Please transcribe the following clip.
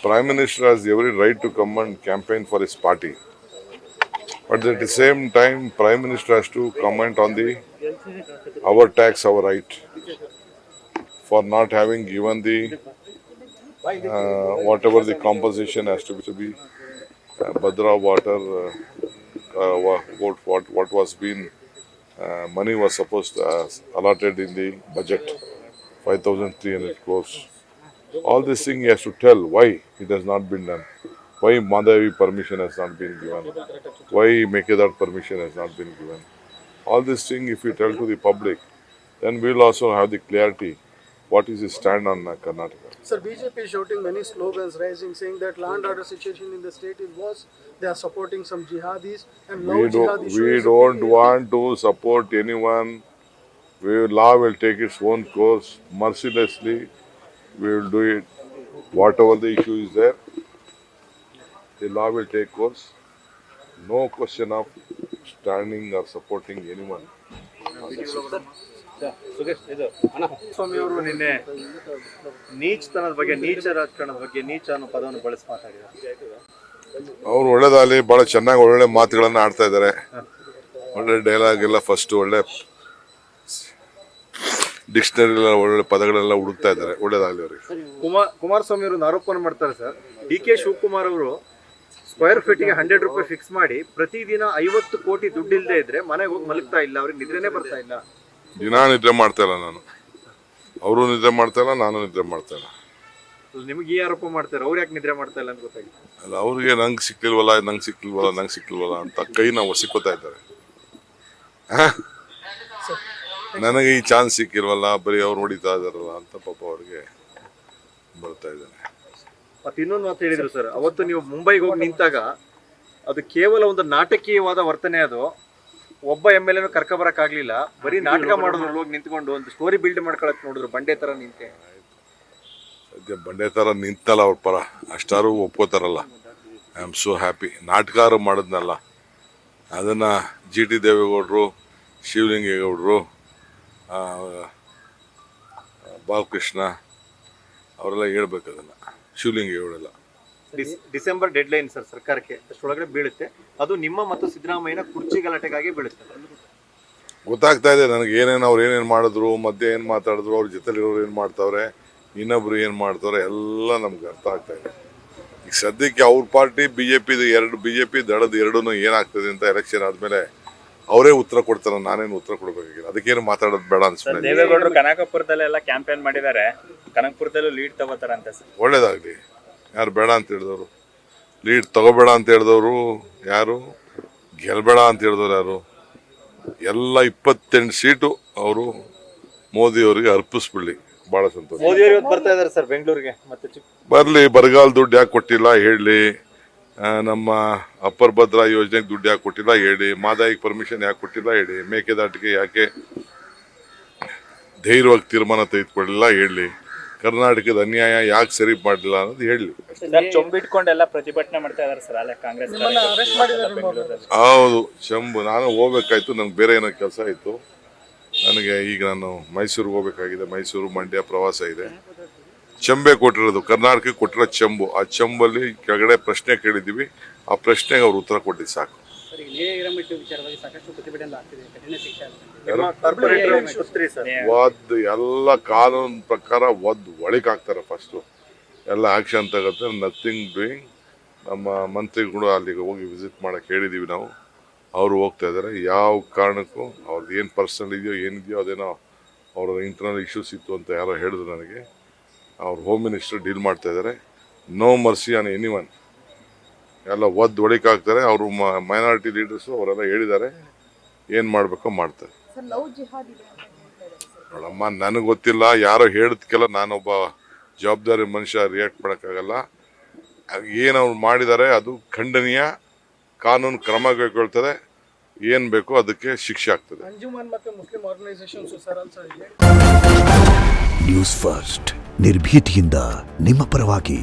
Prime Minister has every right to come and campaign for his party. But at the same time, Prime Minister has to comment on our tax, our right, for not having given the whatever the compensation has to be Bhadra water, what was been money was supposed allotted in the budget, 5,300 crores. All this thing he has to tell why it has not been done. Why Madhavi permission has not been given? Why Mekedad permission has not been given? All this thing, if you tell to the public, then we will also have the clarity. What is his stand on Karnataka? Sir, BJP is shouting many slogans, rising, saying that land order situation in the state is worse. They are supporting some jihadis and now jihad issue. We don't want to support anyone. Law will take its own course. Mercilessly, we will do it. Whatever the issue is there, the law will take course. No question of standing or supporting anyone. ಸ್ವಾಮಿ ಅವರು ನಿನ್ನೆ ನೀಚತನದ ಬಗ್ಗೆ, ನೀಚ ರಾಜಕಾರಣದ ಬಗ್ಗೆ, ನೀಚ ಅನ್ನೋ ಪದವನ್ನು ಬಳಸಿ ಮಾತಾಡಿದ್ದಾರೆ. ಅವ್ರು ಒಳ್ಳೇದಾಗಲಿ, ಬಹಳ ಚೆನ್ನಾಗಿ ಒಳ್ಳೆ ಮಾತುಗಳನ್ನ ಆಡ್ತಾ ಇದ್ದಾರೆ. ಒಳ್ಳೆ ಡೈಲಾಗ್ ಎಲ್ಲ ಫಸ್ಟ್ ಒಳ್ಳೆ ಡಿಕ್ಷನರಿ ಒಳ್ಳೆ ಪದಗಳೆಲ್ಲ ಹುಡುಕ್ತಾ ಇದ್ದಾರೆ. ಒಳ್ಳೇದಾಗಲಿ ಅವರಿಗೆ. ಕುಮಾರಸ್ವಾಮಿ ಅವರು ಆರೋಪವನ್ನು ಮಾಡ್ತಾರೆ ಸರ್. ಡಿ.ಕೆ. ಶಿವಕುಮಾರ್ ಅವರು ಸ್ಕ್ವೇರ್ ಫೀಟ್ಗೆ 100 ರೂಪಾಯಿ ಫಿಕ್ಸ್ ಮಾಡಿ ಪ್ರತಿದಿನ 50 ಕೋಟಿ ದುಡ್ಡು ಇಲ್ಲದೆ ಇದ್ರೆ ಮನೆಗೆ ಹೋಗಿ ಮಲಗ್ತಾ ಇಲ್ಲ, ಅವ್ರಿಗೆ ನಿದ್ರೆನೇ ಬರ್ತಾ ಇಲ್ಲ. ದಿನ ನಿದ್ರೆ ಮಾಡ್ತಾ ಇಲ್ಲ ನಾನು, ಅವರು ನಿದ್ರೆ ಮಾಡ್ತಾ ಇಲ್ಲ, ನಾನು ನಿದ್ರೆ ಮಾಡ್ತಾ ಇಲ್ಲ. ನಿಮ್ಗೆ ಈ ಆರೋಪ ಮಾಡ್ತಾರೆ, ಅವ್ರು ಯಾಕೆ ನಿದ್ರೆ ಮಾಡ್ತಾ ಇಲ್ಲ ಅಂತ ಗೊತ್ತಾಗಿಲ್ಲ. ಅಲ್ಲ, ಅವ್ರಿಗೆ ನಂಗೆ ಸಿಕ್ಲಿಲ್ವಲ್ಲ ಅಂತ ಕೈನ ಒಸಿಕೋತಾ ಇದ್ದಾರೆ. ನನಗೆ ಈ ಚಾನ್ಸ್ ಸಿಕ್ಕಿಲ್ವಲ್ಲ, ಬರೀ ಅವ್ರು ಹೊಡಿತಾ ಇದಾರಲ್ಲ ಅಂತ ಪಾಪ ಅವ್ರಿಗೆ ಬರ್ತಾ ಇದ್ದಾರೆ. ಮತ್ತೆ ಇನ್ನೊಂದು ಮಾತು ಹೇಳಿದ್ರು ಸರ್, ಅವತ್ತು ನೀವು ಮುಂಬೈಗೆ ಹೋಗಿ ನಿಂತಾಗ ಅದು ಕೇವಲ ಒಂದು ನಾಟಕೀಯವಾದ ವರ್ತನೆ. ಅದು ಒಬ್ಬ MLA ಕರ್ಕೊಬರಕ್ ಆಗ್ಲಿಲ್ಲ, ಬರೀ ನಾಟಕ ಮಾಡೋದ್ರ ಹೋಗಿ ನಿಂತ್ಕೊಂಡು ಒಂದು ಸ್ಟೋರಿ ಬಿಲ್ಡ್ ಮಾಡ್ಕೊಳಕ್ ನೋಡಿದ್ರು, ಬಂಡೆ ತರ ನಿಂತೆ. ಸದ್ಯ ಬಂಡೆ ತರ ನಿಂತಲ್ಲ ಅವ್ರ ಪರ, ಅಷ್ಟಾರು ಒಪ್ಕೋತಾರಲ್ಲ. I am so happy. ನಾಟಕಾರು ಮಾಡಿದ್ನಲ್ಲ, ಅದನ್ನ GT ದೇವೇಗೌಡರು, ಶಿವಲಿಂಗೇಗೌಡರು, ಬಾಲಕೃಷ್ಣ ಅವರೆಲ್ಲ ಹೇಳ್ಬೇಕು ಅದನ್ನ. ಶಿವಲಿಂಗೇಗೌಡೆಲ್ಲ ಡಿಸೆಂಬರ್ ಡೆಡ್ ಲೈನ್ ಸರ್ ಸರ್ಕಾರಕ್ಕೆ, ಅಷ್ಟೊಳಗಡೆ ಬೀಳುತ್ತೆ. ಅದು ನಿಮ್ಮ ಮತ್ತು ಸಿದ್ದರಾಮಯ್ಯನ ಕುರ್ಚಿ ಗಲಾಟೆಗಾಗಿ ಬೀಳುತ್ತೆ. ಗೊತ್ತಾಗ್ತಾ ಇದೆ ನನಗೆ ಏನೇನು ಅವ್ರು ಏನೇನು ಮಾಡಿದ್ರು, ಮಧ್ಯೆ ಏನು ಮಾತಾಡಿದ್ರು, ಅವ್ರ ಜೊತೆಲಿರೋರು ಏನು ಮಾಡ್ತಾವ್ರೆ, ಇನ್ನೊಬ್ರು ಏನು ಮಾಡ್ತಾವ್ರೆ, ಎಲ್ಲ ನಮ್ಗೆ ಅರ್ಥ ಆಗ್ತಾ ಇದೆ. ಈಗ ಸದ್ಯಕ್ಕೆ ಅವ್ರ ಪಾರ್ಟಿ ಬಿಜೆಪಿ ದಳದ ಎರಡೂ ಏನಾಗ್ತದೆ ಅಂತ ಎಲೆಕ್ಷನ್ ಆದ್ಮೇಲೆ ಅವರೇ ಉತ್ತರ ಕೊಡ್ತಾರೆ. ನಾನೇನು ಉತ್ತರ ಕೊಡ್ಬೇಕಾಗಿಲ್ಲ, ಅದಕ್ಕೇನು ಮಾತಾಡೋದು ಬೇಡ ಅನ್ಸುತ್ತೆ. ದೇವೇಗೌಡರು ಕನಕಪುರದಲ್ಲೆಲ್ಲ ಕ್ಯಾಂಪೇನ್ ಮಾಡಿದ್ದಾರೆ, ಕನಕಪುರದಲ್ಲೂ ಲೀಡ್ ತಗೋತಾರಂತೆ ಸರ್. ಒಳ್ಳೇದಾಗ್ಲಿ. ಯಾರು ಬೇಡ ಅಂತ ಹೇಳಿದವರು, ಲೀಡ್ ತಗೋಬೇಡ ಅಂತ ಹೇಳಿದವರು ಯಾರು, ಗೆಲ್ಬೇಡ ಅಂತ ಹೇಳಿದವರು ಯಾರು? ಎಲ್ಲ 28 ಸೀಟು ಅವರು ಮೋದಿ ಅವರಿಗೆ ಅರ್ಪಿಸ್ಬಿಡ್ಲಿ, ಬಹಳ ಸಂತೋಷ. ಮೋದಿ ಅವರು ಬರ್ತಾ ಇದಾರೆ ಸರ್ ಬೆಂಗಳೂರಿಗೆ. ಮತ್ತೆ ಬರ್ಲಿ, ಬರಗಾಲ ದುಡ್ಡು ಯಾಕೆ ಕೊಟ್ಟಿಲ್ಲ ಹೇಳಿ, ನಮ್ಮ ಅಪ್ಪರ್ ಭದ್ರಾ ಯೋಜನೆಗೆ ದುಡ್ಡು ಯಾಕೆ ಕೊಟ್ಟಿಲ್ಲ ಹೇಳಿ, ಮಾದಾಯಿಗೆ ಪರ್ಮಿಷನ್ ಯಾಕೆ ಕೊಟ್ಟಿಲ್ಲ ಹೇಳಿ, ಮೇಕೆದಾಟಿಗೆ ಯಾಕೆ ಧೈರ್ಯವಾಗಿ ತೀರ್ಮಾನ ತೆಗೆದುಕೊಳ್ಳಿಲ್ಲ ಹೇಳಿ, ಕರ್ನಾಟಕದ ಅನ್ಯಾಯ ಯಾಕೆ ಸರಿ ಮಾಡಲಿಲ್ಲ ಅನ್ನೋದು ಹೇಳಿ. ಚೊಂಬಿಟ್ಕೊಂಡೆಲ್ಲ ಪ್ರತಿಭಟನೆ ಮಾಡ್ತಾ ಇದಾರೆ ಸರ್. ಅಲ್ಲೇ ಕಾಂಗ್ರೆಸ್ ಹೌದು, ಶಂಭು. ನಾನು ಹೋಗ್ಬೇಕಾಯ್ತು, ನಂಗೆ ಬೇರೆ ಏನೋ ಕೆಲಸ ಇತ್ತು ನನಗೆ. ಈಗ ನಾನು ಮೈಸೂರಿಗೆ ಹೋಗ್ಬೇಕಾಗಿದೆ. ಮೈಸೂರು ಮಂಡ್ಯ ಪ್ರವಾಸ ಇದೆ. ಚೆಂಬೆ ಕೊಟ್ಟಿರೋದು, ಕರ್ನಾಟಕಕ್ಕೆ ಕೊಟ್ಟಿರೋ ಚೆಂಬು. ಆ ಚೆಂಬಲ್ಲಿ ಕೆಳಗಡೆ ಪ್ರಶ್ನೆ ಕೇಳಿದ್ದೀವಿ, ಆ ಪ್ರಶ್ನೆಗೆ ಅವ್ರು ಉತ್ತರ ಕೊಟ್ಟಿದ್ದು ಸಾಕು. ಎಲ್ಲ ಕಾನೂನು ಪ್ರಕಾರ ಒಳಗಾಗ್ತಾರೆ. ಫಸ್ಟು ಎಲ್ಲ ಆಕ್ಷನ್ ತಗೋತಾರೆ. Nothing doing. ನಮ್ಮ ಮಂತ್ರಿಗಳು ಅಲ್ಲಿಗೆ ಹೋಗಿ ವಿಸಿಟ್ ಮಾಡಕ್ಕೆ ಹೇಳಿದ್ದೀವಿ ನಾವು, ಅವರು ಹೋಗ್ತಾ ಇದ್ದಾರೆ. ಯಾವ ಕಾರಣಕ್ಕೂ ಅವ್ರದ್ದು ಏನು ಪರ್ಸನಲ್ ಇದೆಯೋ ಏನಿದೆಯೋ ಅದೇನೋ ಅವ್ರ ಇಂಟರ್ನಲ್ ಇಶ್ಯೂಸ್ ಇತ್ತು ಅಂತ ಯಾರೋ ಹೇಳಿದ್ರು ನನಗೆ. ಅವ್ರ ಹೋಮ್ ಮಿನಿಸ್ಟರ್ ಡೀಲ್ ಮಾಡ್ತಾ ಇದ್ದಾರೆ. No mercy on anyone. ಎಲ್ಲ ಒಳಕಾಗ್ತಾರೆ. ಅವರು ಮೈನಾರಿಟಿ ಲೀಡರ್ಸು ಅವರೆಲ್ಲ ಹೇಳಿದ್ದಾರೆ, ಏನು ಮಾಡಬೇಕೋ ಮಾಡ್ತಾರೆ. ನೋಡಮ್ಮ, ನನಗೆ ಗೊತ್ತಿಲ್ಲ, ಯಾರೋ ಹೇಳಿದ್ಕೆಲ್ಲ ನಾನೊಬ್ಬ ಜವಾಬ್ದಾರಿ ಮನುಷ್ಯ ರಿಯಾಕ್ಟ್ ಮಾಡೋಕ್ಕಾಗಲ್ಲ. ಏನು ಅವ್ರು ಮಾಡಿದ್ದಾರೆ ಅದು ಖಂಡನೀಯ. ಕಾನೂನು ಕ್ರಮ ಕೈಗೊಳ್ತದೆ, ಏನು ಬೇಕೋ ಅದಕ್ಕೆ ಶಿಕ್ಷೆ ಆಗ್ತದೆ. ನ್ಯೂಸ್ ಫಸ್ಟ್, ನಿರ್ಭೀತಿಯಿಂದ ನಿಮ್ಮ ಪರವಾಗಿ.